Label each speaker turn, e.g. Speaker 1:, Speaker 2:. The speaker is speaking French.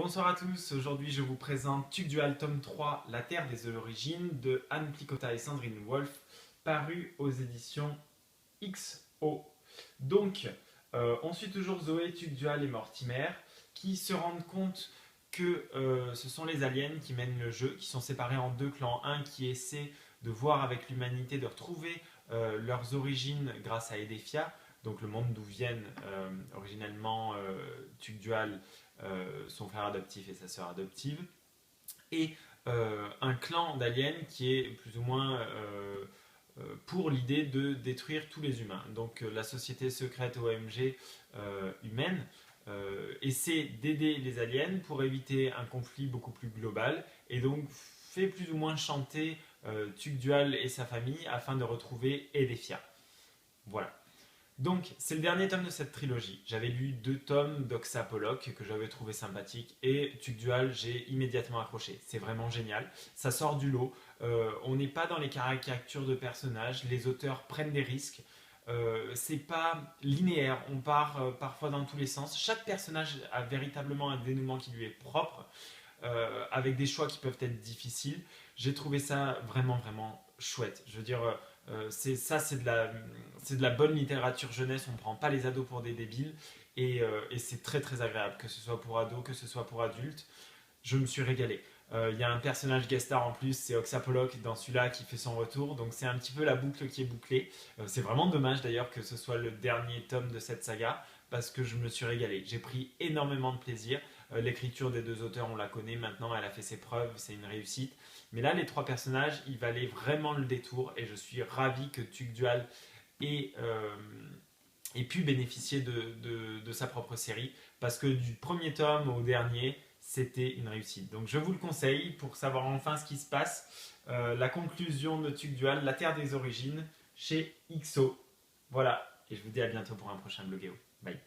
Speaker 1: Bonsoir à tous, aujourd'hui je vous présente Tuc Dual tome 3, La Terre des Origines de Anne Plicota et Sandrine Wolf, paru aux éditions XO. Donc, on suit toujours Zoé, Tuc Dual et Mortimer qui se rendent compte que ce sont les aliens qui mènent le jeu, qui sont séparés en deux clans. Un qui essaie de voir avec l'humanité, de retrouver leurs origines grâce à Edefia, donc le monde d'où viennent originellement Tuc Dual, son frère adoptif et sa sœur adoptive, et un clan d'aliens qui est plus ou moins pour l'idée de détruire tous les humains. Donc la société secrète OMG humaine essaie d'aider les aliens pour éviter un conflit beaucoup plus global et donc fait plus ou moins chanter Tuc Dual et sa famille afin de retrouver Edefia. Voilà. Donc, c'est le dernier tome de cette trilogie. J'avais lu 2 tomes d'Oxapolok que j'avais trouvé sympathiques et Tuc Dual, j'ai immédiatement accroché. C'est vraiment génial. Ça sort du lot. On n'est pas dans les caricatures de personnages. Les auteurs prennent des risques. C'est pas linéaire. On part parfois dans tous les sens. Chaque personnage a véritablement un dénouement qui lui est propre, avec des choix qui peuvent être difficiles. J'ai trouvé ça vraiment, vraiment chouette. Je veux dire, c'est de la bonne littérature jeunesse, on ne prend pas les ados pour des débiles, et c'est très très agréable, que ce soit pour ados, que ce soit pour adultes. Je me suis régalé. Il y a un personnage guest star en plus, c'est Oxapolok dans celui-là qui fait son retour, donc c'est un petit peu la boucle qui est bouclée. C'est vraiment dommage d'ailleurs que ce soit le dernier tome de cette saga, parce que je me suis régalé. J'ai pris énormément de plaisir. L'écriture des 2 auteurs, on la connaît maintenant, elle a fait ses preuves, c'est une réussite. Mais là, les 3 personnages, ils valaient vraiment le détour, et je suis ravi que Tuc Dual ait, ait pu bénéficier de sa propre série, parce que du premier tome au dernier, c'était une réussite. Donc je vous le conseille pour savoir enfin ce qui se passe. La conclusion de Tuc Dual, La Terre des Origines, chez XO. Voilà, et je vous dis à bientôt pour un prochain Bloguéo. Bye.